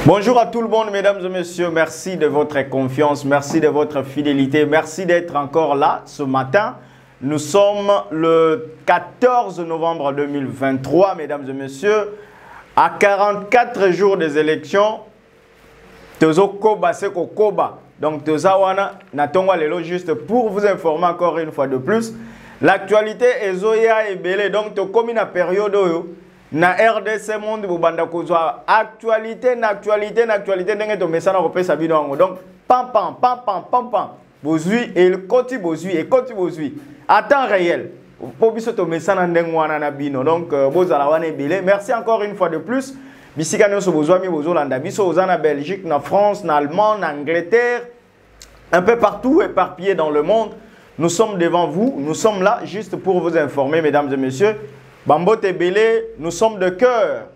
Bonjour à tout le monde, mesdames et messieurs. Merci de votre confiance, merci de votre fidélité, merci d'être encore là ce matin. Nous sommes le 14 novembre 2023, mesdames et messieurs, à 44 jours des élections. Tozo Koba Seko Koba. Donc, Tozawana Natonga Lelo, juste pour vous informer encore une fois de plus. L'actualité est Zoya et Belé. Donc, tu comme une période na RDC Monde Bubanda Kozwa. Actualité, n'engé to messana repé Sabino Ango. Donc, pam. Bozui et le côté Bozui et côté Bozui. À temps réel. Pour biso to messana ndengwana na bino. Donc, Bozalawane et Belé. Merci encore une fois de plus. Bisika nous sommes besoin de biso en Belgique, en France, en Allemagne, en Angleterre, un peu partout éparpillés dans le monde. Nous sommes devant vous, nous sommes là juste pour vous informer, mesdames et messieurs. Bambo Tebele, nous sommes de cœur.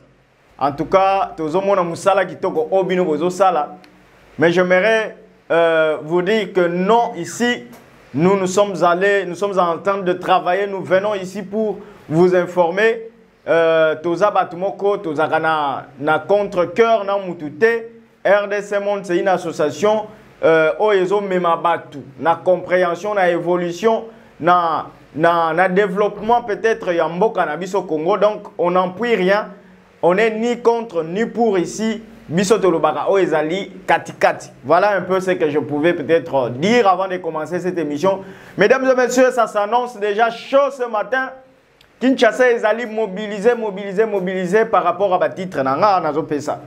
En tout cas, tozomona musala kitoko obino bozo sala. Mais j'aimerais vous dire que non, ici, nous sommes en train de travailler, nous venons ici pour vous informer. Toza Batumoko, Toza na contre-cœur, na mutute. RDC Monde, c'est une association Oezo Memabatu. Na compréhension, na évolution, na développement peut-être Yambo Cannabis au Congo. Donc, on n'appuie rien. On n'est ni contre ni pour ici. Biso Tolobaka Oezali Katikati. Voilà un peu ce que je pouvais peut-être dire avant de commencer cette émission. Mesdames et messieurs, ça s'annonce déjà chaud ce matin. Kinshasa est mobilisé par rapport à titre nanga nazo pesa.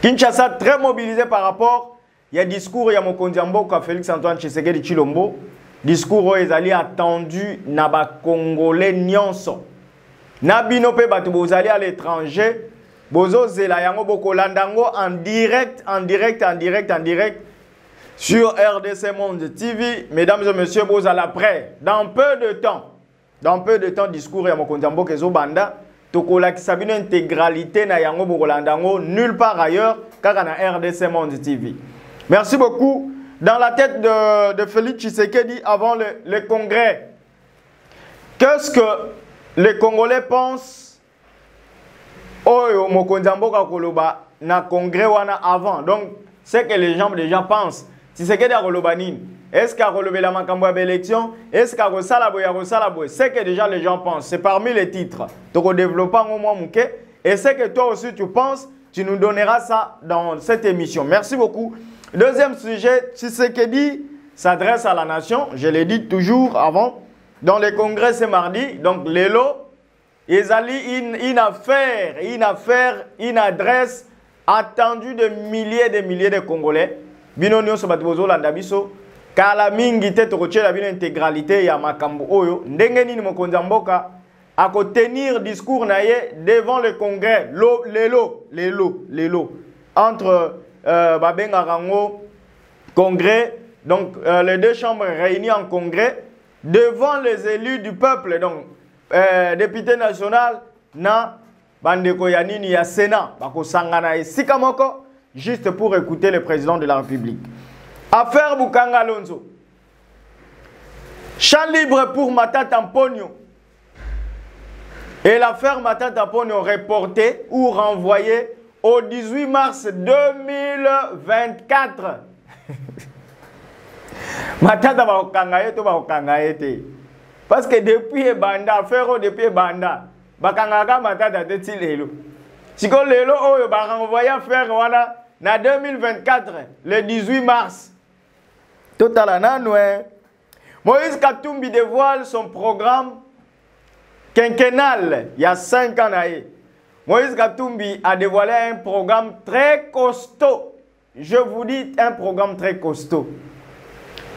Kinshasa très mobilisé par rapport il y a discours il y a Mokonzi Mboka Félix Antoine Tshisekedi Tshilombo discours ezali attendu na ba congolais nyonso. Na bino pe batu bozali à l'étranger bozo zela yango bokolandango en direct sur RDC Monde TV. Mesdames et messieurs, bozala prêt dans peu de temps. Dans peu de temps, discours ya Mokonzi Mboka Ezobanda, tokola ki sabino intégralité na yango bokolandango nulle part ailleurs car na RDC Monde TV. Merci beaucoup. Dans la tête de Félix Tshisekedi avant le congrès, qu'est-ce que les Congolais pensent Oyo Mokonzi Mboka Koloba na congrès wana avant. Donc, c'est que les gens déjà pensent. Tshisekedi a Koloba nini? Est-ce qu'il y a relevé la makambo à l'élection? Est-ce qu'il y a Rosalabo? C'est que déjà les gens pensent. C'est parmi les titres. Donc, au développement au moins mouké. Et c'est que toi aussi tu penses, tu nous donneras ça dans cette émission. Merci beaucoup. Deuxième sujet, Tshisekedi s'adresse à la nation. Je l'ai dit toujours avant. Dans le congrès ce mardi. Donc, Lelo, ils allaient une adresse attendue de milliers de Congolais. Binonio Sobatibozo Landabiso. Kala mingi te tokoche la bino intégralité ya makambo oyo ndenge nini Mokonzi Mboka ako tenir discours na ye devant le congrès lelo entre babenga rango congrès donc les deux chambres réunies en congrès devant les élus du peuple donc député national na bandeko ya nini ya Sénat bako sangana esika moko juste pour écouter le président de la République. Affaire Bukanga Lonzo. Champ libre pour Matata Mponyo. Et l'affaire Matata Mponyo reportée ou renvoyée au 18 mars 2024. Matata Bakanga to Bakanga ete. Parce que depuis Banda, affaire depuis Banda, Bakanga Matata te lelo. Siko lelo oyo ba renvoyer affaire wana na 2024 le 18 mars. Total Moïse Katumbi dévoile son programme quinquennal il y a 5 ans. Moïse Katumbi a dévoilé un programme très costaud. Je vous dis un programme très costaud.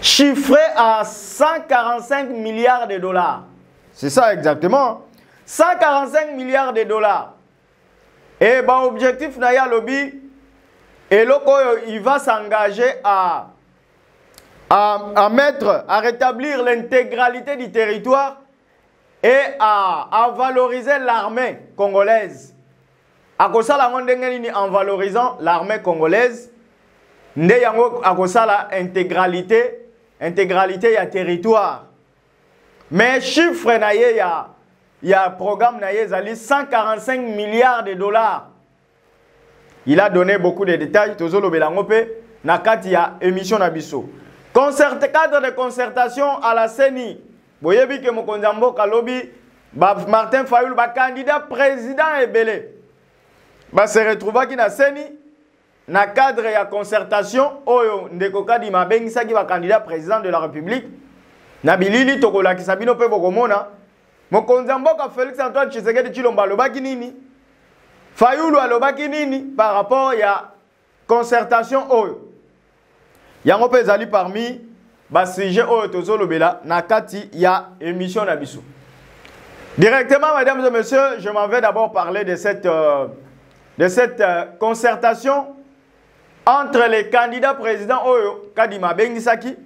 Chiffré à 145 milliards de dollars. C'est ça exactement. 145 milliards de dollars. Et objectif Naya Lobby, et il va s'engager à rétablir l'intégralité du territoire et à valoriser l'armée congolaise. En valorisant l'armée congolaise, intégralité du territoire. Mais chiffre il y a programme 145 milliards de dollars. Il a donné beaucoup de détails. Tozolo Belangope, Nakati ya émission Nabiso. Cadre de concertation à la CENI. Boyebi que Mokonzambo Kalobi, Martin Fayoul, candidat président Ebele. Se retrouva qui na CENI, na cadre ya concertation, Oyo Ndekoka di Mabengisa qui va candidat président de la République. Nabilili Tokola qui Sabino Pe Bokomona. Mokonzambo ka Félix Antoine Tshisekedi Tshilomba lobaki nini? Fayoulou alobaki nini par rapport à concertation oyo. Yango pe zali parmi ba sujet oyo tozolobela na kati ya émission na biso. Directement, mesdames et messieurs, je m'en vais d'abord parler de cette concertation entre les candidats présidents oyo Kadima Bengisaki.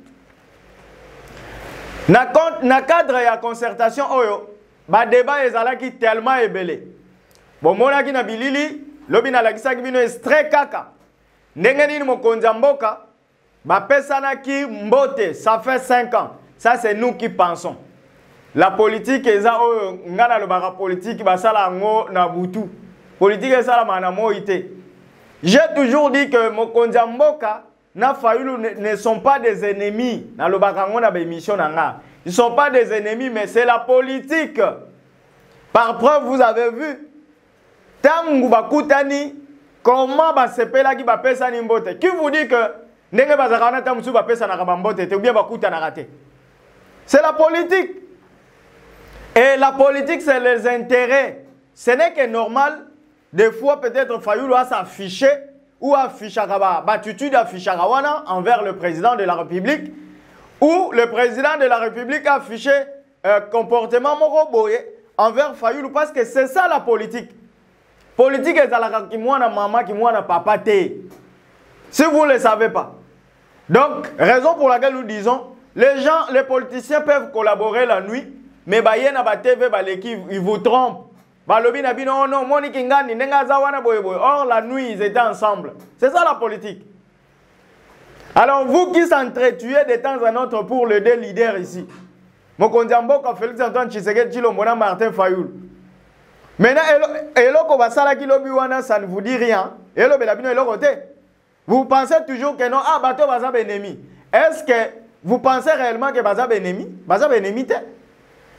Na cadre ya concertation oyo ba débat ezalaki tellement ebele. Bon, mona ki na bilili, lobi na lakisa ki bino extrait kaka. Ndenge nini mokonza mboka, ba pesana ki mbote, ça fait 5 ans. Ça c'est nous qui pensons. La politique eza oyo ngana lobaka politique basala ngo na butu. Politique eza la manamo ite. J'ai toujours dit que mokonza mboka na Fayoulou ne sont pas des ennemis. Na lobaka ngo na ba émission na nga. Ils ne sont pas des ennemis, mais c'est la politique. Par preuve, vous avez vu. Tangu bakutani comment ba sepela ki ba pesa ni mbote. Qui vous dit que ndenge bazakana tamusu ba pesa na kabambote te ou bien bakuta na raté. C'est la politique. Et la politique c'est les intérêts. Ce n'est que normal des fois peut-être Fayoulou a s'afficher ou afficher attitude afficher envers le président de la République ou le président de la République a affiché comportement moroboye envers Fayoulou parce que c'est ça la politique. Politique est à la qui moi maman qui moi papa te. Si vous ne le savez pas. Donc, raison pour laquelle nous disons, les politiciens peuvent collaborer la nuit, mais baye na ba TV ba l'équipe, ils vous trompent. Ba lobi na bino non Monique Ngani nenga zawana boye boye. Or la nuit ils étaient ensemble. C'est ça la politique. Alors vous qui s'entretuez de temps en autre pour le deux leaders ici. Mokondiambo ka Félix Antoine Tshisekedi Tshilombo na Martin Fayoulou. Maintenant, ça ne vous dit rien. Vous pensez toujours que non, ah, bateau bazab ennemi. Est-ce que vous pensez réellement que bazab ennemi? Bazab ennemi,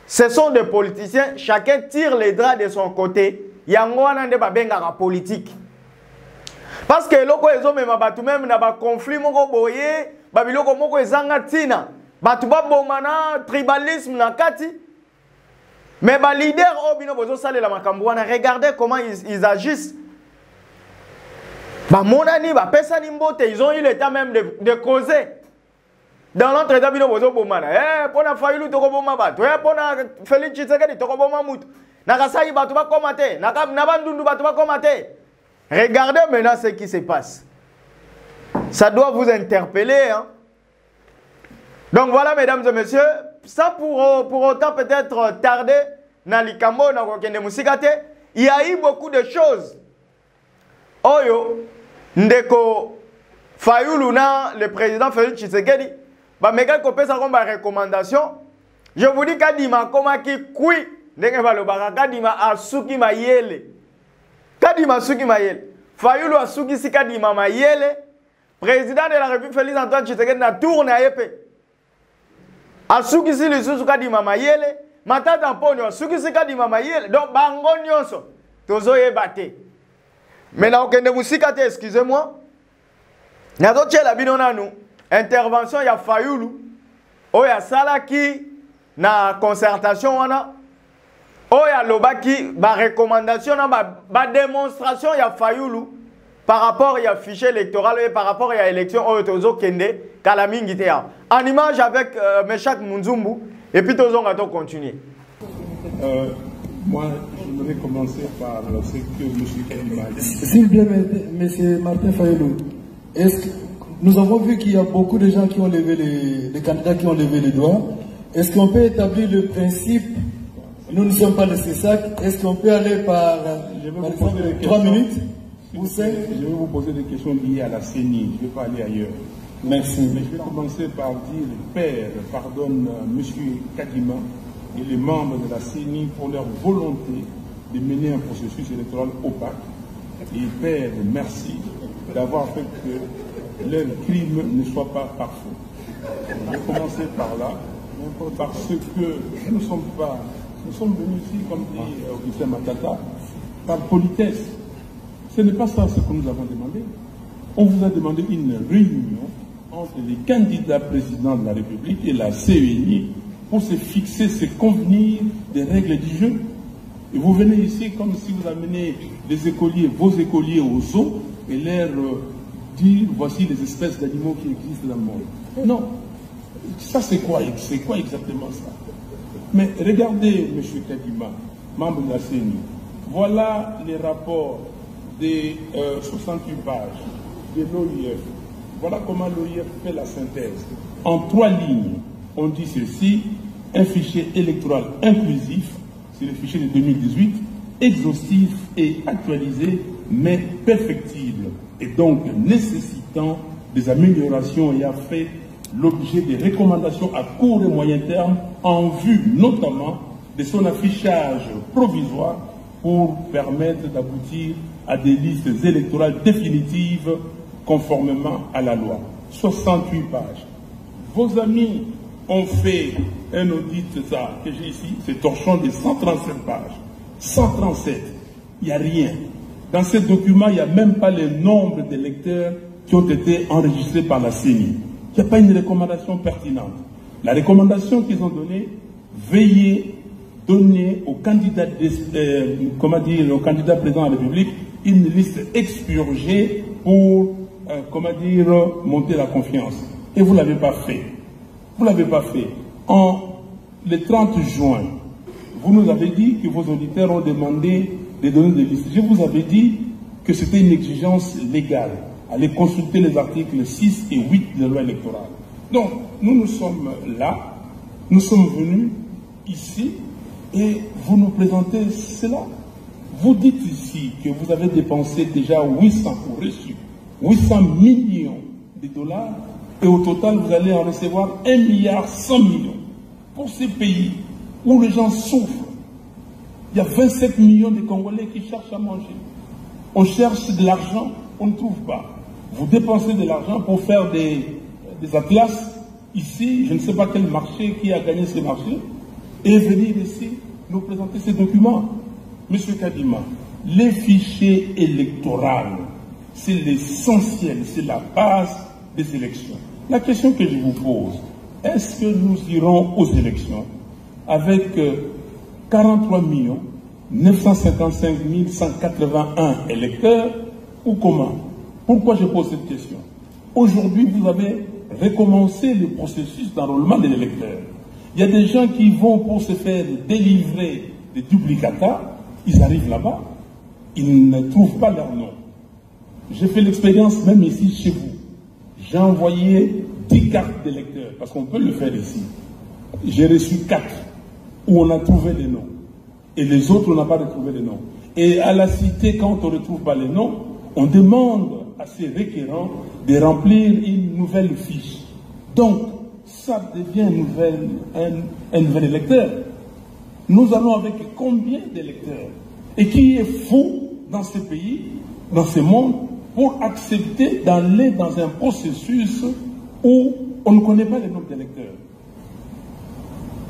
ce sont des politiciens, chacun tire les draps de son côté. Yangwana ne babenga la politique. Parce que loko ezo mema batu même na ba conflit moko boye, babiloko moko ezanga tina. Batu ba bomana tribalisme na kati. Mais les leaders, regardez comment ils agissent. Ils ont eu le temps même de causer. Dans l'autre état, ils ont regardez maintenant ce qui se passe. Ça doit vous interpeller. Hein? Donc voilà, mesdames et messieurs. Ça pour autant peut-être tarder dans les Kambo, il y a eu beaucoup de choses. Oyo, Ndeko Fayoulou, le président Félix Tshisekedi, mega kopé sa comme recommandation. Je vous dis Kadima koma ki kui, ndenge balobaka Kadima asuki mayele. Kadima asuki mayele. Fayoulou asuki si Kadima mayele. Président de la République Félix Antoine Tshisekedi na tourne à épée. Asuki si le sous kadima mayele, matata ponyo asuki si kadima mayele, donc bango nyonso tozo yebate. Maintenant okende musikate, excusez-moi. Nazo tshela bino nanu intervention ya Fayoulou oya salaki na concertation wana oya lobaki ba recommandation na ba démonstration ya Fayoulou par rapport à fichier électoral et par rapport à l'élection Oyotozo Kende, Kalamingitea. En image avec Meshak Munzumbu, et puis Tozo Ngato continuer. Moi, je voudrais commencer par ce que M. Kadima a dit. S'il vous plaît, M. Martin Fayoulou, nous avons vu qu'il y a beaucoup de gens qui ont levé les candidats qui ont levé les doigts. Est-ce qu'on peut établir le principe, nous ne sommes pas de ces sacs, est-ce qu'on peut aller par 3 minutes? Je vais vous poser des questions liées à la CENI, je ne vais pas aller ailleurs. Merci. Mais je vais commencer par dire, Père, pardonne M. Kadima et les membres de la CENI pour leur volonté de mener un processus électoral opaque et Père, merci d'avoir fait que leur crime ne soit pas parfait. Je vais commencer par là, parce que nous sommes venus ici, comme dit Augustin Matata, par politesse. Ce n'est pas ça ce que nous avons demandé. On vous a demandé une réunion entre les candidats présidents de la République et la CENI pour se fixer, se convenir des règles du jeu. Et vous venez ici comme si vous amenez les écoliers, vos écoliers au zoo et leur dire voici les espèces d'animaux qui existent dans le monde. Non. Ça c'est quoi exactement ça? Mais regardez, M. Kadima, membre de la CENI, voilà les rapports des 68 pages de l'OIF. Voilà comment l'OIF fait la synthèse. En 3 lignes, on dit ceci: un fichier électoral inclusif, c'est le fichier de 2018, exhaustif et actualisé, mais perfectible, et donc nécessitant des améliorations ayant fait l'objet des recommandations à court et moyen terme en vue notamment de son affichage provisoire pour permettre d'aboutir à des listes électorales définitives conformément à la loi. 68 pages. Vos amis ont fait un audit, ça, que j'ai ici, c'est torchon de 137 pages. 137. Il n'y a rien. Dans ce document, il n'y a même pas le nombre d'électeurs qui ont été enregistrés par la CENI. Il n'y a pas une recommandation pertinente. La recommandation qu'ils ont donnée, veillez donner aux candidats, aux candidats présents à la République une liste expurgée pour, monter la confiance. Et vous ne l'avez pas fait. Vous ne l'avez pas fait. Le 30 juin, vous nous avez dit que vos auditeurs ont demandé de donner des listes. Je vous avais dit que c'était une exigence légale. Allez consulter les articles 6 et 8 de la loi électorale. Donc, nous sommes là, nous sommes venus ici, et vous nous présentez cela. Vous dites ici que vous avez dépensé déjà 800 ou reçu 800 millions de dollars, et au total, vous allez en recevoir 1,1 milliard pour ces pays où les gens souffrent. Il y a 27 millions de Congolais qui cherchent à manger. On cherche de l'argent, on ne trouve pas. Vous dépensez de l'argent pour faire des atlas ici, je ne sais pas quel marché, qui a gagné ce marché, et venir ici nous présenter ces documents. Monsieur Kadima, les fichiers électoraux, c'est l'essentiel, c'est la base des élections. La question que je vous pose, est-ce que nous irons aux élections avec 43 955 181 électeurs ou comment? Pourquoi je pose cette question? Aujourd'hui, vous avez recommencé le processus d'enrôlement de l'électeur. Il y a des gens qui vont pour se faire délivrer des duplicata, ils arrivent là-bas, ils ne trouvent pas leur nom. J'ai fait l'expérience même ici chez vous. J'ai envoyé 10 cartes d'électeurs, parce qu'on peut le faire ici. J'ai reçu 4, où on a trouvé les noms. Et les autres, on n'a pas retrouvé les noms. Et à la cité, quand on ne retrouve pas les noms, on demande à ces requérants de remplir une nouvelle fiche. Donc, ça devient un nouvel électeur. Nous allons avec combien d'électeurs? Et qui est fou dans ce pays, dans ce monde, pour accepter d'aller dans un processus où on ne connaît pas les nombres d'électeurs?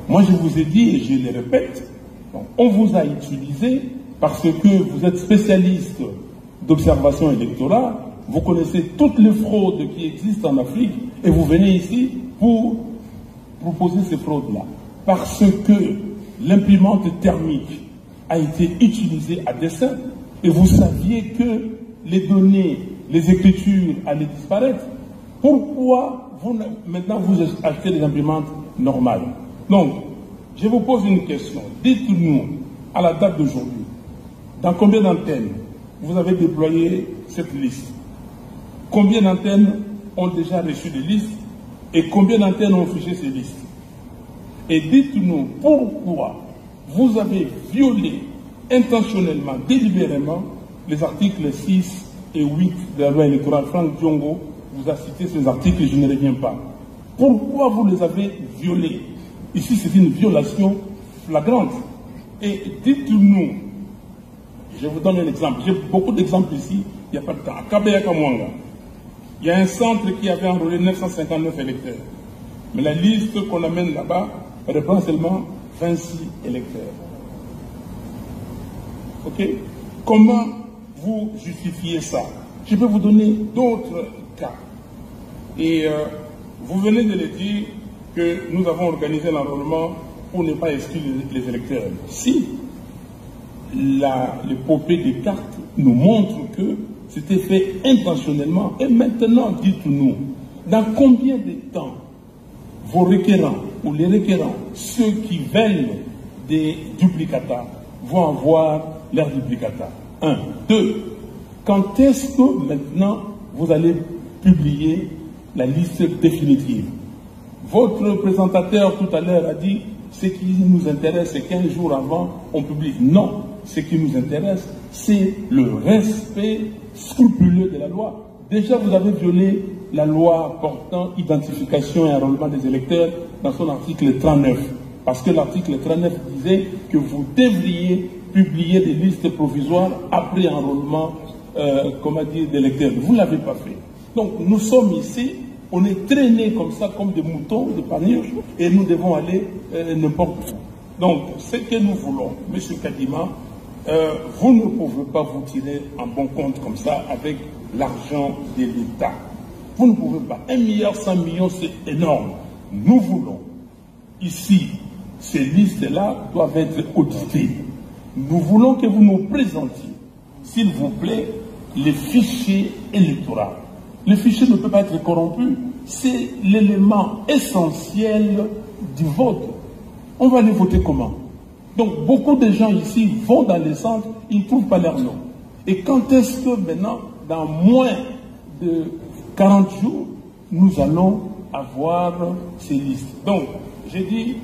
Moi, je vous ai dit, et je le répète, on vous a utilisé parce que vous êtes spécialiste d'observation électorale, vous connaissez toutes les fraudes qui existent en Afrique, et vous venez ici pour proposer ces fraudes-là. Parce que l'imprimante thermique a été utilisée à dessein, et vous saviez que les données, les écritures allaient disparaître. Pourquoi maintenant vous achetez des imprimantes normales? Donc, je vous pose une question. Dites-nous, à la date d'aujourd'hui, dans combien d'antennes vous avez déployé cette liste? Combien d'antennes ont déjà reçu des listes? Et combien d'antennes ont fiché ces listes? Et dites-nous pourquoi vous avez violé intentionnellement, délibérément, les articles 6 et 8 de la loi électorale. Franck Diongo vous a cité ces articles, je ne reviens pas. Pourquoi vous les avez violés? Ici, c'est une violation flagrante. Et dites-nous, Je vous donne un exemple. J'ai beaucoup d'exemples ici, il n'y a pas de temps. À Kabaya-Kamwanga, il y a un centre qui avait enrôlé 959 électeurs. Mais la liste qu'on amène là-bas reprend seulement 26 électeurs. Ok? Comment vous justifiez ça? Je peux vous donner d'autres cas. Et vous venez de le dire que nous avons organisé l'enrôlement pour ne pas exclure les électeurs. Si l'épopée des cartes nous montre que c'était fait intentionnellement, et maintenant dites-nous, dans combien de temps vos requérants ou les requérants, ceux qui veulent des duplicata, vont avoir leurs duplicata? 1. 2. Quand est-ce que maintenant vous allez publier la liste définitive? Votre présentateur tout à l'heure a dit ce qui nous intéresse, c'est qu'un jour avant, on publie. Non, ce qui nous intéresse, c'est le respect scrupuleux de la loi. Déjà, vous avez violé la loi portant identification et enrôlement des électeurs dans son article 39. Parce que l'article 39 disait que vous devriez publier des listes provisoires après enrôlement d'électeurs. Vous ne l'avez pas fait. Donc, nous sommes ici, on est traînés comme ça, comme des moutons de panurge, et nous devons aller n'importe où. Donc, ce que nous voulons, M. Kadima, vous ne pouvez pas vous tirer en bon compte comme ça avec l'argent de l'État. Vous ne pouvez pas. 1,1 milliard, c'est énorme. Nous voulons, ici, ces listes-là doivent être auditées. Nous voulons que vous nous présentiez, s'il vous plaît, les fichiers électoraux. Le fichier ne peut pas être corrompu. C'est l'élément essentiel du vote. On va aller voter comment? Donc, beaucoup de gens ici vont dans les centres, ils ne trouvent pas leur nom. Et quand est-ce que maintenant, dans moins de 40 jours, nous allons avoir ces listes? Donc, j'ai dit,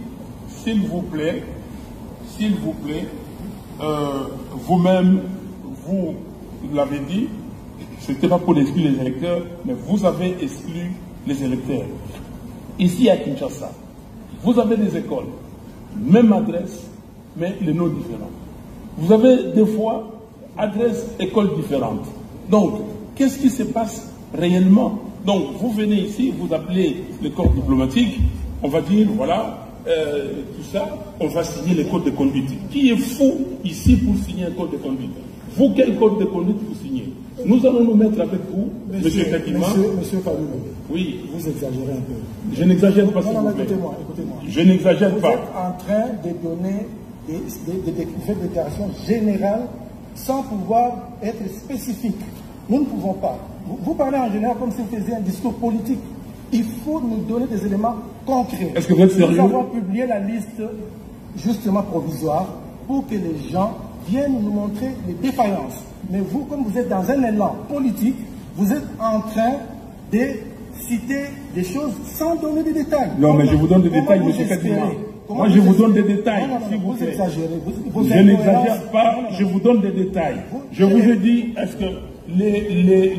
s'il vous plaît, vous-même, vous l'avez dit, ce n'était pas pour exclure les électeurs, mais vous avez exclu les électeurs. Ici à Kinshasa, vous avez des écoles, même adresse, mais les noms différents. Vous avez des fois adresses, écoles différentes. Donc, qu'est-ce qui se passe réellement? Donc, vous venez ici, vous appelez le corps diplomatique, on va dire, voilà, tout ça, on va signer le code de conduite. Qui est fou ici pour signer un code de conduite? Vous, quel code de conduite vous signez? Nous allons nous mettre avec vous, Monsieur Kadima. Monsieur Fabulou, oui. Vous exagérez un peu. Je n'exagère pas, s'il vous plaît. Écoutez-moi. Je n'exagère pas. Vous êtes en train de donner des déclarations générales sans pouvoir être spécifique. Nous ne pouvons pas. Vous parlez en général comme si vous faisiez un discours politique. Il faut nous donner des éléments concrets. Est-ce que vous êtes sérieux? Nous avons publié la liste justement provisoire pour que les gens viennent nous montrer les défaillances. Mais vous, comme vous êtes dans un élan politique, vous êtes en train de citer des choses sans donner des détails. Non, mais je vous donne des détails, M. Kadima. Moi, je vous donne des détails, s'il vous plaît. Vous exagérez. Je n'exagère pas, je vous donne des détails. Je vous ai dit, est-ce que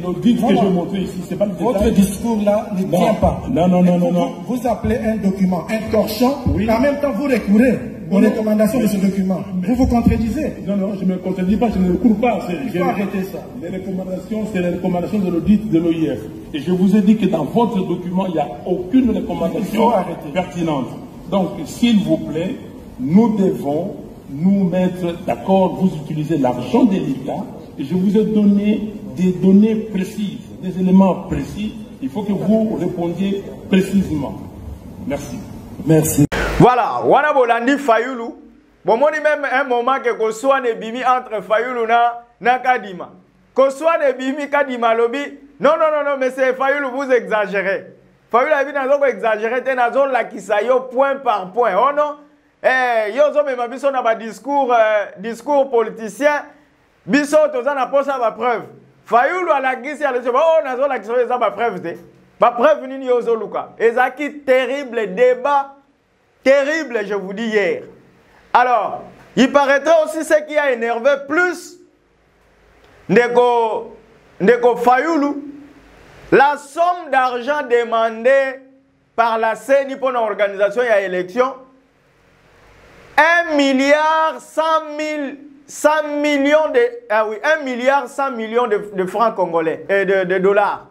l'audit que j'ai montré ici, c'est pas le détail? Votre discours-là ne tient pas. Non. Vous appelez un document un torchon, oui. Et en même temps vous recourez aux recommandations de ce document. Vous vous contredisez. Non, je ne me contredis pas, je ne le cours pas. Il faut arrêter ça. Les recommandations, c'est les recommandations de l'audit de l'OIF. Et je vous ai dit que dans votre document, il n'y a aucune recommandation pertinente. Donc, s'il vous plaît, nous devons nous mettre d'accord. Vous utilisez l'argent de l'État et je vous ai donné des données précises, des éléments précis. Il faut que vous répondiez précisément. Merci. Voilà, wana bolandi Fayulu. Bon, moi même un moment que Koswa ne bimi entre Fayulu na Kadima. Koswa ne bimi Kadima lobi. Non, mais c'est Fayulu, vous exagérez. Fayulu a vu dans exagéré, t'es dans la kisayo point par point. Oh non? Yo zo me mabiso na ba discours politicien. Biso toza na posa ba preuve. Fayulu a la gisi a le oh nazo la kisayo za ba preuve te. Ba preuve nini yo zo luka. Ezaki terrible débat. Terrible, je vous dis hier. Alors, il paraîtrait aussi ce qui a énervé plus Ndeko Fayulu, la somme d'argent demandée par la CENI pour l'organisation et l'élection, 1,1 milliard 100 millions de 1 milliard 100 millions de francs congolais de dollars.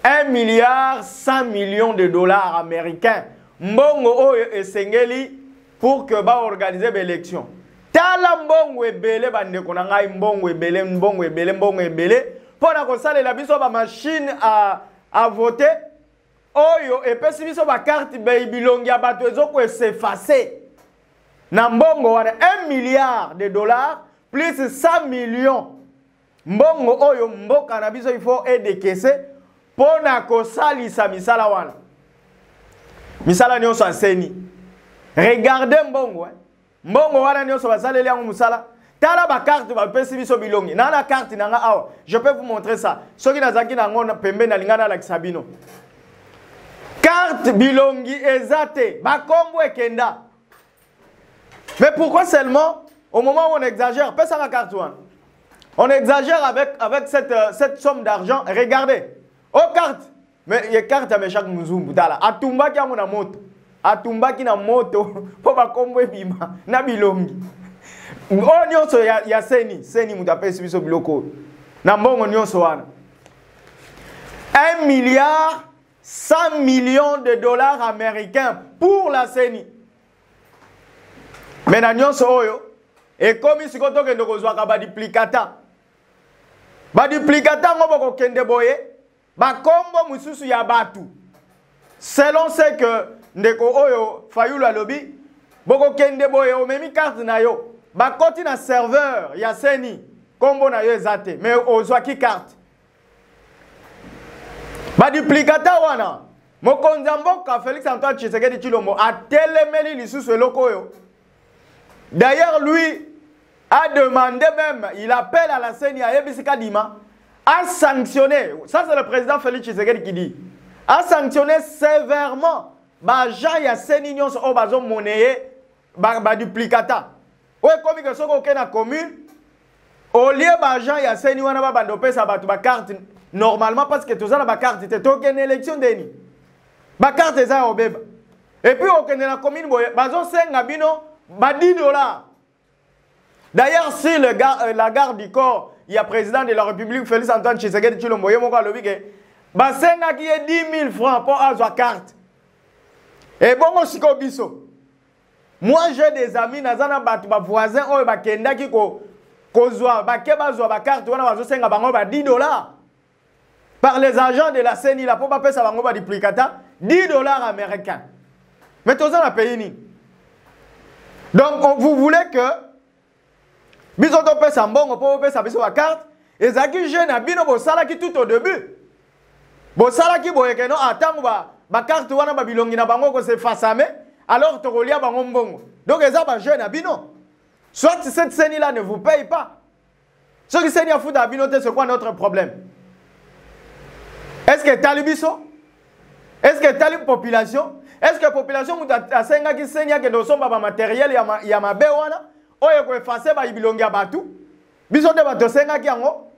1 milliard 100 millions de dollars américains. Mbongo oyo esengeli pour que ba organiser l'élection. Tala mbongo ebele bande ko na ngai mbongo ebele pona ko salela biso ba machine à voter oyo epesi biso ba carte bilongi ya bato ezoko s'effacer. Na mbongo wana 1 milliard de dollars plus 100 millions. Mbongo oyo mboka na biso il faut décaisser pona ko salisa misala wana. Misala nyonso aseni. Regardez mbongo mbongo wana nyonso basaleli yango musala. Tala ba carte ba pesi biso bilongi. Na la carte nanga awa. Je peux vous montrer ça. Soki nazaki nango pembe na lingana la kisabino. Carte bilongi ezate ba kombo ekenda. Mais pourquoi seulement au moment où on exagère, pesa la carte one. On exagère avec cette somme d'argent. Regardez. Oh carte. Mais il y a carte à chaque muzumbu tala. Atumba ki amona moto. Atumba ki na moto po ba kombo ebima na bilongi. O nyonso ya seni mutapesi biso biloko. Na mbongo nyonso wana. 1 milliard 100 millions de dollars américains pour la CENI. Mais na nyonso oyo et comme sikoto ke ndoko zwaka ba duplicata. Ba duplicata ngo boko kende boye ba kombo mususu ya batu. Selon ce que ndeko oyo Fayulu alobi boko kende boye o memi carte na yo. Ba koti na serveur ya CENI kombo na yo ezate mais ozwaki carte. Ba duplicata wana mokonza mboka Félix Antoine Tshisekedi Tshilombo atelemeli lisusu eloko oyo. D'ailleurs, lui a demandé même, il appelle à la CENI, à Ebisika Dima, à sanctionner, ça c'est le président Félix Tshisekedi qui dit, à sanctionner sévèrement, Baja ya CENI nyonso o bazo monnaie, ba duplicata. Ouais, comme que soko na commune, au lieu Baja ya CENI wana ba bandope sa batu ba carte normalement parce que tous na ba carte te token élection deni. Ba carte eza obeba. Et puis au na commune boye, bazo senga bino ba 10 $. D'ailleurs, si la garde du corps, il y a président de la République, Félix Antoine Tshisekedi Tshilombo, il y a 10 000 francs pour avoir carte. Et bon, moi, je biso. Moi, j'ai des amis, nazana batu ba voisins, oh, ba kenda ki ko zwa, ba keba zwa ba carte, wana bazo senga bango ba 10 $. Par les agents de la CENI, la popa pesa bango ba duplicata, 10 $ américains. Mais tous dans la pays ni. Donc, vous voulez que bisoto pesa mbongo po pesa biso wa carte et zaki jeune abino bo sala ki tout au début. Bo sala ki boye ke no atangu ba carte wana ba bilongi na bango ko se fasame alors to kolia bango mbongo. Donc eza ba jeune abino. Soit cette CENI là ne vous paye pas. Ce qui CENI a foutu abino c'est quoi notre problème? Est-ce que talibiso? Est-ce que talib population? Est-ce que la population a senga qui senya que nous sommes pas matériel ya mabe wana oyo ko effacer ba ibilongi ya batu biso de bato senga ki yango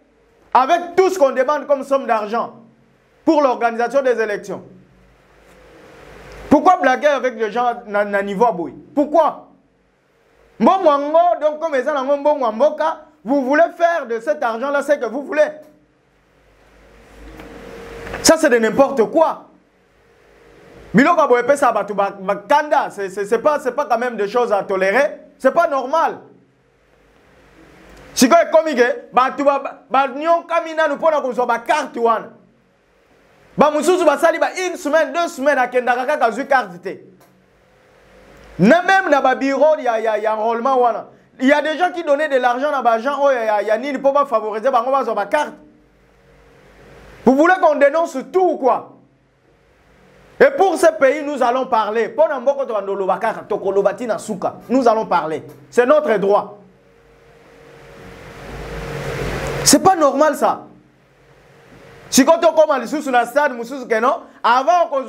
avec tout ce qu'on demande comme somme d'argent pour l'organisation des élections. Pourquoi blaguer avec les gens na niveau boy? Pourquoi? Mbongo donc comme ça na mbongo mboka, vous voulez faire de cet argent là ce que vous voulez. Ça c'est de n'importe quoi. Biloko boye pesa batu ba kanda, c'est pas quand même des choses à tolérer, c'est pas normal. Si quoi comme que batu ba nyon kamina nous pona ko so ba carte wana. Ba mususu ba sali ba une semaine, 2 semaines akenda kaka zu carte te. Même na ba bureau il y a enrôlement wana. Il y a des gens qui donnaient de l'argent à ba gens il y a ni pour pas favoriser bango ba so ba carte. Vous voulez qu'on dénonce tout ou quoi? Et pour ce pays, nous allons parler. Nous allons parler. C'est notre droit. C'est pas normal ça. Si quand on commence sur la stade, avant qu'on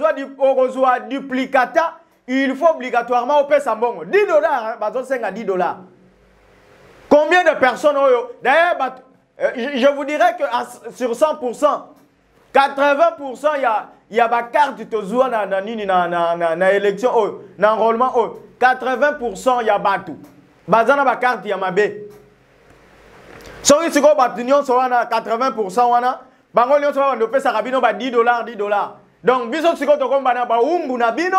soit duplicata, il faut obligatoirement payer sa bonne. 10 $, 10 $. Combien de personnes d'ailleurs, je vous dirais que sur 100%, 80% il y a ma carte na élection na enrôlement 80% il y a batu bazana ba carte ya mabe Soki siko batunion so wana 80% wana bango nyonso ba ndo pesa kabino ba $10 $10. Donc biso siko to komba na ba umbu na bino.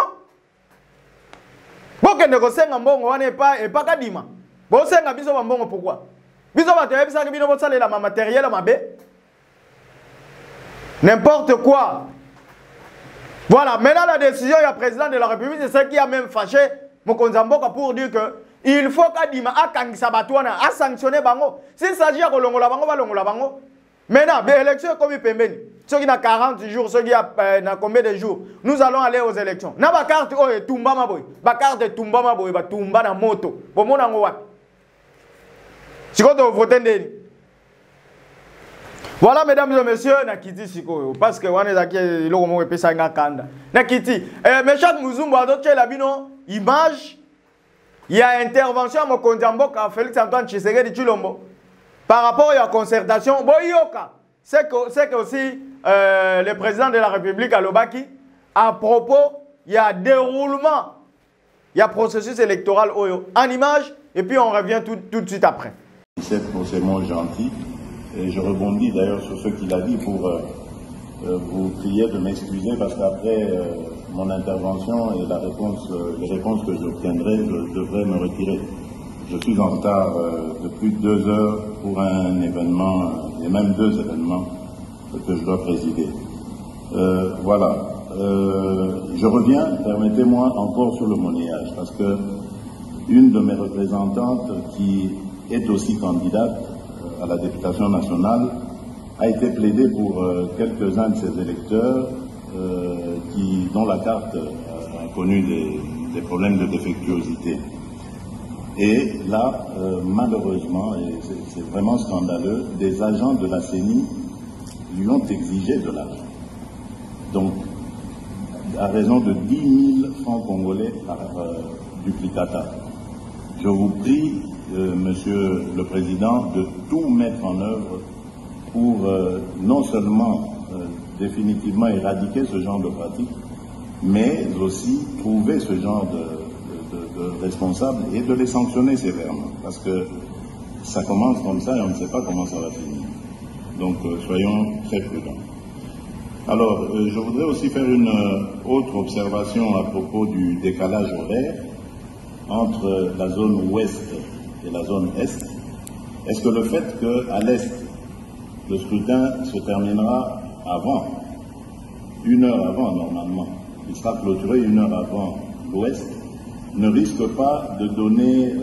Bokende ko senga mbongo wana epa kadima. Bo senga biso ba mbongo pourquoi? Biso ba te ebisa bino bo salela ma matériel mabe. N'importe quoi. Voilà, maintenant la décision du président de la République, c'est ce qui a même fâché Mokonzamboka pour dire que il faut qu'Adima a kangisa batouana a sanctionné bango. S'il s'agit de longola bango, va longola bango. Maintenant, l'élection est comme pembeni. Ceux qui ont 40 jours, ceux qui ont combien de jours, nous allons aller aux élections. Na ba carte oh tumba maboy, ba carte tumba maboy, ba tumba na moto. Bon mon ango wat. Si quand vous votez ndeni. Voilà, mesdames et messieurs, Nakiti Siko, parce que on est là qui est là au moins pesa nga kanda. Nakiti, mais chaque Muzumbo a d'autres labino image. Il y a intervention à Mokonzamboka, Félix Antoine Tshisekedi Tshilombo par rapport à la concertation. Boyoka, c'est que aussi le président de la République à Lobaki, à propos, il y a déroulement, il y a processus électoral en image, et puis on revient tout de suite après. C'est pour ces mots gentils. Et je rebondis d'ailleurs sur ce qu'il a dit pour vous prier de m'excuser parce qu'après mon intervention et les réponses que j'obtiendrai, je devrais me retirer. Je suis en retard de plus de 2 heures pour un événement, et même 2 événements que je dois présider. Voilà. Je reviens, permettez-moi, encore sur le monnayage parce que une de mes représentantes qui est aussi candidate à la députation nationale, a été plaidé pour quelques-uns de ses électeurs dont la carte a connu des problèmes de défectuosité. Et là, malheureusement, et c'est vraiment scandaleux, des agents de la CENI lui ont exigé de l'argent. Donc, à raison de 10 000 francs congolais par duplicata. Je vous prie, Monsieur le Président, de tout mettre en œuvre pour non seulement définitivement éradiquer ce genre de pratique, mais aussi trouver ce genre de responsables et de les sanctionner sévèrement. Parce que ça commence comme ça et on ne sait pas comment ça va finir. Donc soyons très prudents. Alors, je voudrais aussi faire une autre observation à propos du décalage horaire entre la zone ouest et la zone est. Est-ce que le fait qu'à l'est, le scrutin se terminera avant, 1 heure avant normalement, il sera clôturé 1 heure avant l'ouest, ne risque pas de donner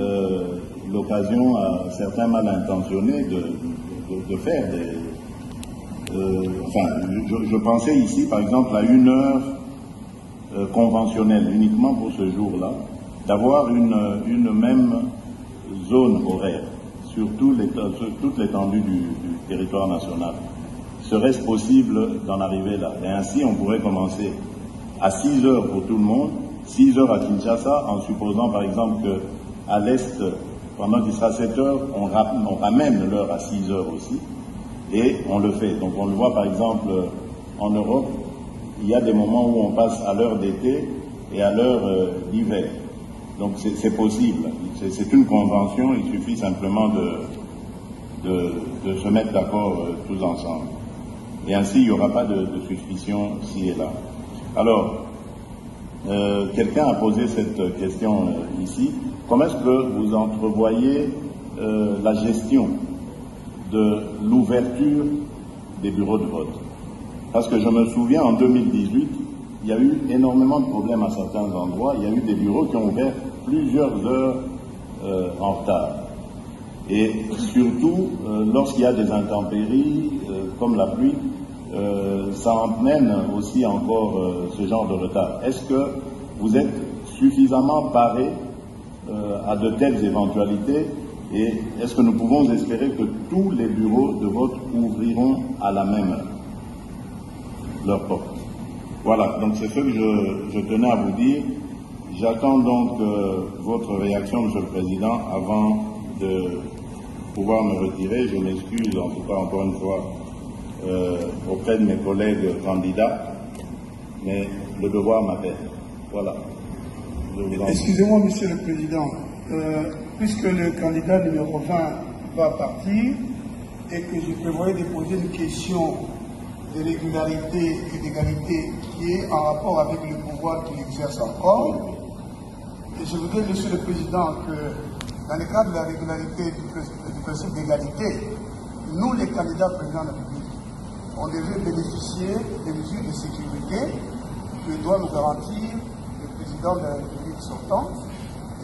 l'occasion à certains mal intentionnés de faire des... je pensais ici par exemple à 1 heure conventionnelle uniquement pour ce jour-là, d'avoir une même zone horaire sur toute l'étendue du territoire national. Serait-ce possible d'en arriver là? Et ainsi, on pourrait commencer à 6 heures pour tout le monde, 6 heures à Kinshasa, en supposant par exemple qu'à l'Est, pendant qu'il sera 7 heures, on ramène l'heure à 6 heures aussi, et on le fait. Donc on le voit par exemple en Europe, il y a des moments où on passe à l'heure d'été et à l'heure d'hiver. Donc c'est possible, c'est une convention, il suffit simplement de se mettre d'accord tous ensemble. Et ainsi, il n'y aura pas de suspicion ci et là. Alors, quelqu'un a posé cette question ici. Comment est-ce que vous entrevoyez la gestion de l'ouverture des bureaux de vote? Parce que je me souviens, en 2018, il y a eu énormément de problèmes à certains endroits. Il y a eu des bureaux qui ont ouvert plusieurs heures en retard. Et surtout, lorsqu'il y a des intempéries, comme la pluie, ça entraîne aussi encore ce genre de retard. Est-ce que vous êtes suffisamment paré à de telles éventualités et est-ce que nous pouvons espérer que tous les bureaux de vote ouvriront à la même heure leurs portes? Voilà, donc c'est ce que je tenais à vous dire. J'attends donc votre réaction, Monsieur le Président, avant de pouvoir me retirer. Je m'excuse en tout cas encore une fois auprès de mes collègues candidats, mais le devoir m'appelle. Voilà. Excusez-moi, Monsieur le Président, puisque le candidat numéro 20 va partir, et que je prévoyais de poser une question de régularité et d'égalité qui est en rapport avec le pouvoir qu'il exerce encore. Et je voudrais, Monsieur le Président, que dans le cadre de la régularité du principe d'égalité, nous, les candidats présidents de la République, on devait bénéficier des mesures de sécurité que doit nous garantir le président de la République sortant.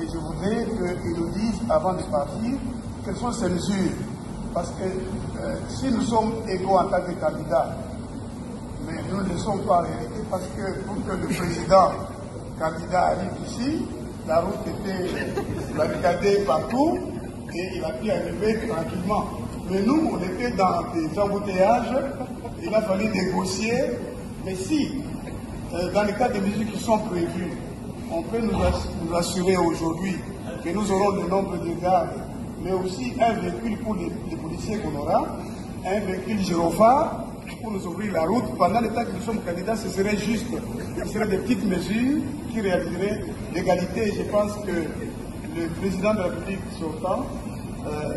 Et je voudrais qu'ils nous disent, avant de partir, quelles sont ces mesures. Parce que si nous sommes égaux en tant que candidats, mais nous ne le sommes pas en réalité, parce que pour que le président candidat arrive ici, la route était barricadée partout et il a pu arriver tranquillement. Mais nous, on était dans des embouteillages, il a fallu négocier. Mais si, dans le cas des mesures qui sont prévues, on peut nous assurer aujourd'hui que nous aurons le nombre de gardes, mais aussi un véhicule pour les policiers qu'on aura, un véhicule gyrophare pour nous ouvrir la route. Pendant le temps que nous sommes candidats, ce serait juste, ce seraient des petites mesures qui réaliseraient l'égalité. Je pense que le président de la République sortant,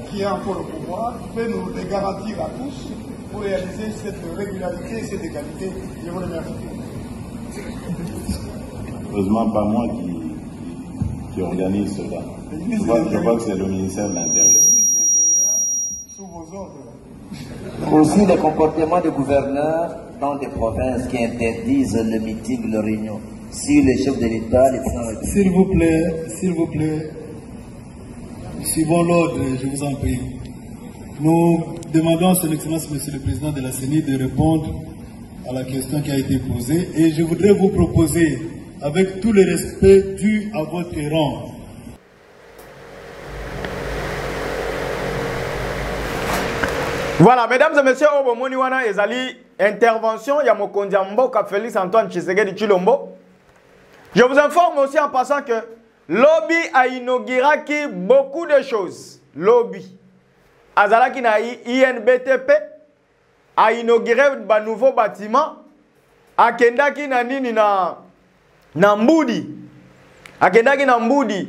qui est encore au pouvoir, peut nous les garantir à tous pour réaliser cette régularité et cette égalité. Je vous remercie. Heureusement, pas moi qui organise cela. Je vois que c'est le ministère de l'Intérieur. Sous vos ordres. Aussi les comportements des gouverneurs dans des provinces qui interdisent le meeting, la réunion. Si le chef de l'État... S'il vous plaît, suivons l'ordre, je vous en prie. Nous demandons à son Excellence, Monsieur le Président de la CENI, de répondre à la question qui a été posée. Et je voudrais vous proposer, avec tout le respect dû à votre rang, voilà, mesdames et messieurs, Obomoni wana ezali intervention ya mokonzi ya mboka Félix Antoine Tshisekedi Tshilombo. Je vous informe aussi en passant que Lobby a inauguré beaucoup de choses. Lobby azalaki na INBTP a inauguré un nouveau bâtiment. Akendaki na nini na Mbudi. Akendaki na Mbudi.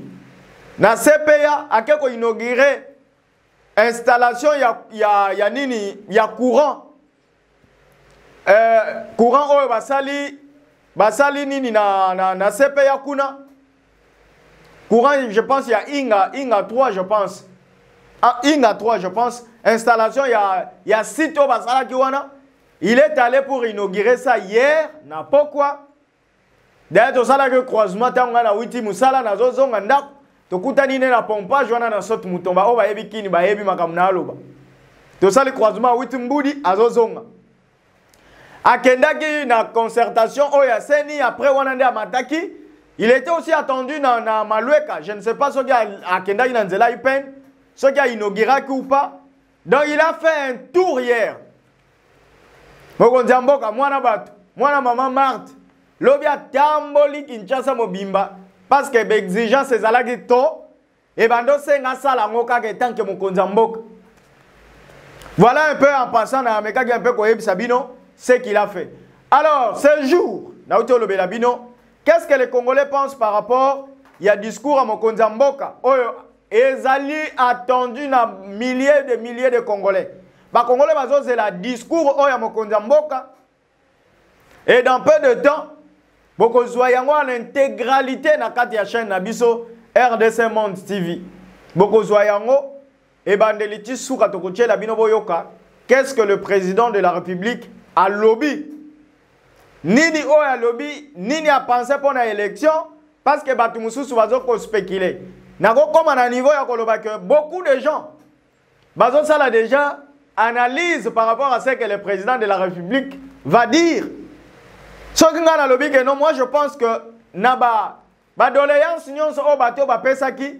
Na CPA akeko inauguré installation ya nini ya courant. Courant oyo basali nini na CPA kuna. Courant, je pense, il y a Inga 3, je pense. Ah, Inga 3, je pense. Installation, il y a Sito Basala Kiwana. Il est allé pour inaugurer ça hier. N'a pas quoi. D'ailleurs, tout ça, là, que croisement, t'as un witi musala, na zozonga, ndak. Tokutani na pompage, wana na sot mutomba. Oh, ba yebi kini, ba yebi makamna aloba. Tout ça, le croisement, witi mbudi, azozonga. Akendaki na concertation, oh, ya seni, après, wana nde amataki. Il était aussi attendu dans Malueka. Je ne sais pas ce qu'il a Kendaki Nanzela Ipen, ce qu'il a inauguré ou pas. Donc il a fait un tour hier. Mokondiamboka, moi maman Marthe, l'obia tamboli Kinshasa Mobimba, parce que l'exigence c'est alagi to, et bando c'est ngasala ngoka que tant que Mokondiamboka. Voilà un peu en passant dans Ameka qui un peu Koyeb Sabino, ce qu'il a fait. Alors, ce jour, Naoto Lobelabino, qu'est-ce que les Congolais pensent par rapport il y a discours à Mokonzi Mboka ezali attendu na milliers de Congolais. Ba Congolais bazo c'est la discours oya Mokonzi Mboka. Et dans peu de temps bokozwa yango l'intégralité na kati ya chaîne na biso RDC Monde TV. Bokozwa yango e bandeliti suka tokoche la bino boyoka. Qu'est-ce que le président de la République a lobby? Nini oya lobby, nini a pensé pour la élection parce que batu mususu bazo ko spéculer. Nako comme à niveau ya koloba que beaucoup de gens bazo ça là déjà analyse par rapport à ce que le président de la République va dire. Ce qui nga na lobby que non, moi je pense que naba ba doléance nyonso o bato ba pesa ki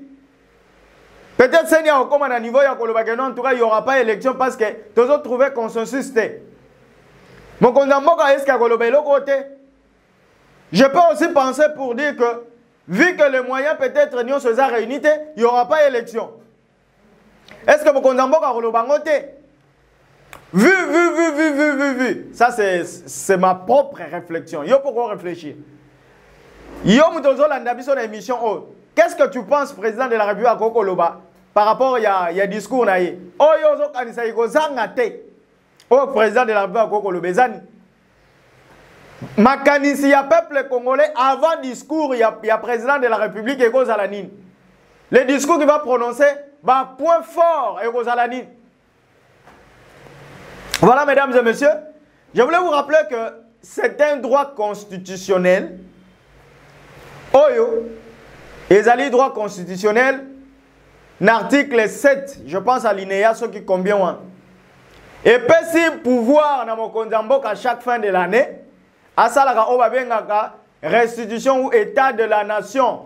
peut-être c'est nia comme à niveau ya koloba que non, en tout cas il y aura pas élection parce que tous autres trouver consensus té. Je peux aussi penser pour dire que, vu que les moyens peut-être n'y sont réunis, il n'y aura pas élection. Est-ce que Mokondamboka a rolobangote? Vu. Ça, c'est ma propre réflexion. Yo pourquoi réfléchir? Yo Moutozo Landabiso dans l'émission. Qu'est-ce que tu penses, président de la République à Kokoloba? par rapport ya discours na ye oyo zo kanisa iko zanga te au président de la République ko lobezani makanisi ya peuple congolais avant discours ya président de la République eko zalanine le discours qu'il va prononcer va point fort eko zalanine. Voilà mesdames et messieurs, je voulais vous rappeler que c'est un droit constitutionnel oyo ezali droit constitutionnel l'article 7, je pense à l'INEA, ce qui combien. Et si pouvoir dans mon condambo à chaque fin de l'année, à ça la restitution ou état de la nation,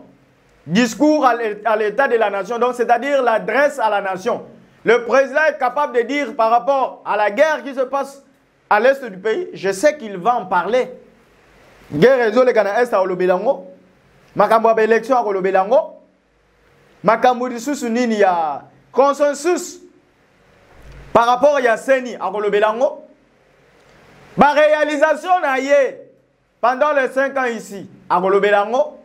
discours à l'état de la nation, donc c'est-à-dire l'adresse à la nation. Le président est capable de dire par rapport à la guerre qui se passe à l'est du pays, je sais qu'il va en parler. Guerre réseau le Ghana est à Olobelango, makambo élection à Olobelango. Makambo disusu nini ya consensus par rapport à Seni à Kolobelango. Ma réalisation na ye pendant les 5 ans ici à Kolobelango.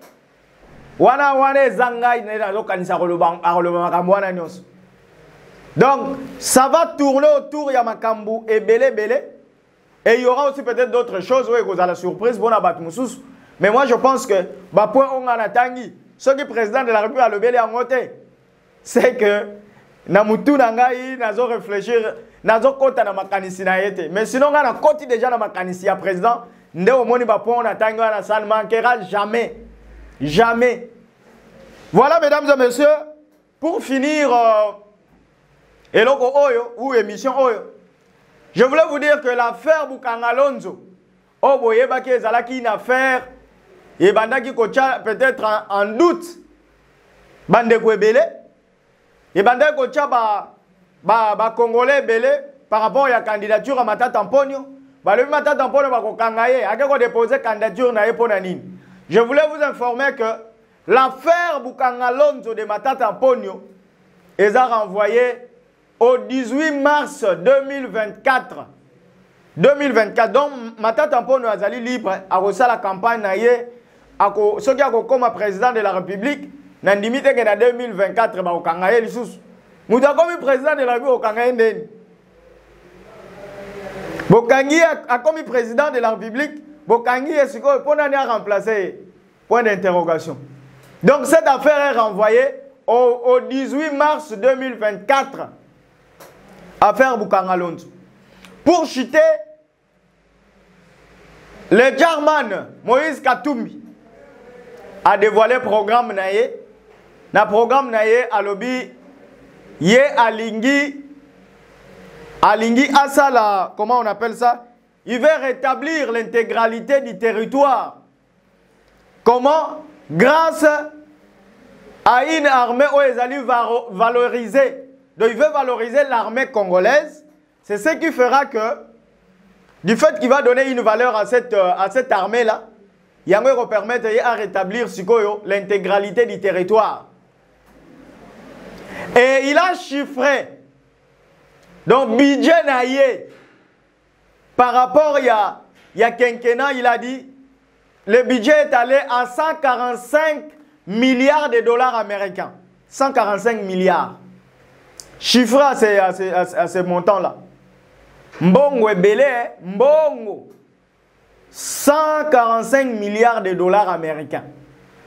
Wana zangai na lokanisa makambo wana nyonso. Donc ça va tourner autour ya makambo et belé. Et il y aura aussi peut-être d'autres choses où il y a la surprise bon à Batmusus. Mais moi je pense que ba point on a tangi. Ce qui est président de la République a le belé en côté, c'est que Namutu Nangaï n'a pas réfléchir, n'a pas compté dans ma canisi na été. Mais sinon, on a compté déjà dans ma canisi à président. Ndé au monde on a tango na ça ne manquera jamais, jamais. Voilà mesdames et messieurs, pour finir, Eloko Oyo ou émission Oyo, je voulais vous dire que l'affaire Bukangalonzo, oh boye baki ezalaki une affaire. Et bandaki kocha peut-être en doute bande kwebele et bandaki kocha ba congolais belé par rapport à la candidature à Matata Mponyo ba le Matata Mponyo ba ko kangaye akeko déposer candidature na epona nini. Je voulais vous informer que l'affaire Bukangalonzo de Matata Mponyo est renvoyée au 18 mars 2024. 2024 donc Matata Mponyo azali libre à la campagne na ye. Ce qui a comme président de la République, n'a limité que dans 2024, bah au Kangaye lissus. Nous avons comme président de la République au Kangaye ndeni. Bokangi a comme président de la République, Bokangi est ce qu'on pour n'en remplacer. Point d'interrogation. Donc cette affaire est renvoyée au 18 mars 2024. Affaire Bukangalonzo. Pour chuter, le German Moïse Katumbi a dévoilé le programme naye. Na programme naye à lobby ye alingi asala, comment on appelle ça? Il veut rétablir l'intégralité du territoire. Comment? Grâce à une armée où ils allaient valoriser. Donc il veut valoriser l'armée congolaise. C'est ce qui fera que du fait qu'il va donner une valeur à cette armée-là, il va permettre à rétablir l'intégralité du territoire. Et il a chiffré. Donc, budget naïe, par rapport à quinquennat, il a dit, le budget est allé à 145 milliards de dollars américains. 145 milliards. Chiffré à ces montants-là. Mbongo et belé, mbongo. 145 milliards de dollars américains.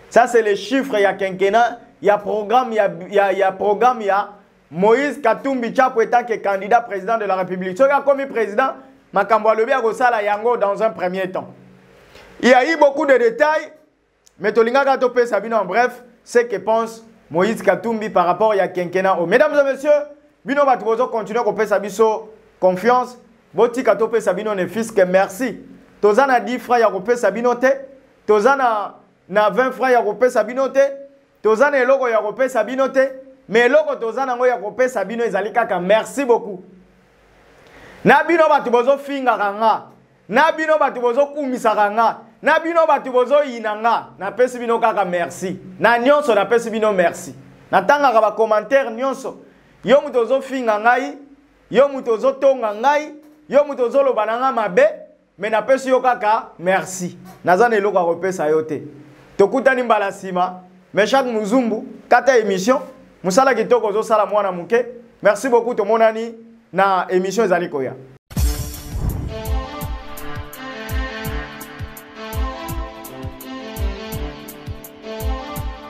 Ça, c'est les chiffres. Il y a quinquennat, il y a programme, il y a Moïse Katumbi Tchapo étant que candidat président de la République. Ce qui a commis président, Makambo Lobi a Gosala Yango dans un premier temps. Il y a eu beaucoup de détails, mais Tolinga Gatopé Sabino en bref, c'est que pense Moïse Katumbi par rapport à quinquennat. Mesdames et messieurs, Bino Batubozo continue à couper Sabiso confiance. Boti Katopé Sabino ne fils que merci. Tozana 10 francs ya couper Sabino te. Tozana na 20 francs ya couper Sabino te. Tozana eloko ya couper Sabino te. Mais eloko tozana ngo ya couper Sabino ezali kaka merci beaucoup. Na bino batubozo finga kanga. Na bino batubozo kumisa kanga. Na bino batubozo inanga. Na pesi bino kaka merci. Na nyonso na pesi bino merci. Na tanga ka ba commentaire nyonso. Yo mutozo finga ngai. Yo mutozo tonga ngai. Yo mutozo lobananga mabe. Mais na pesi yo kaka merci. Nazana eloko a kopesa yo te. Tokutani mbala sima. Mais chaque muzumbu kata émission Musala kitoko zo sala mwana muke. Merci beaucoup to monani na émission ezali koya.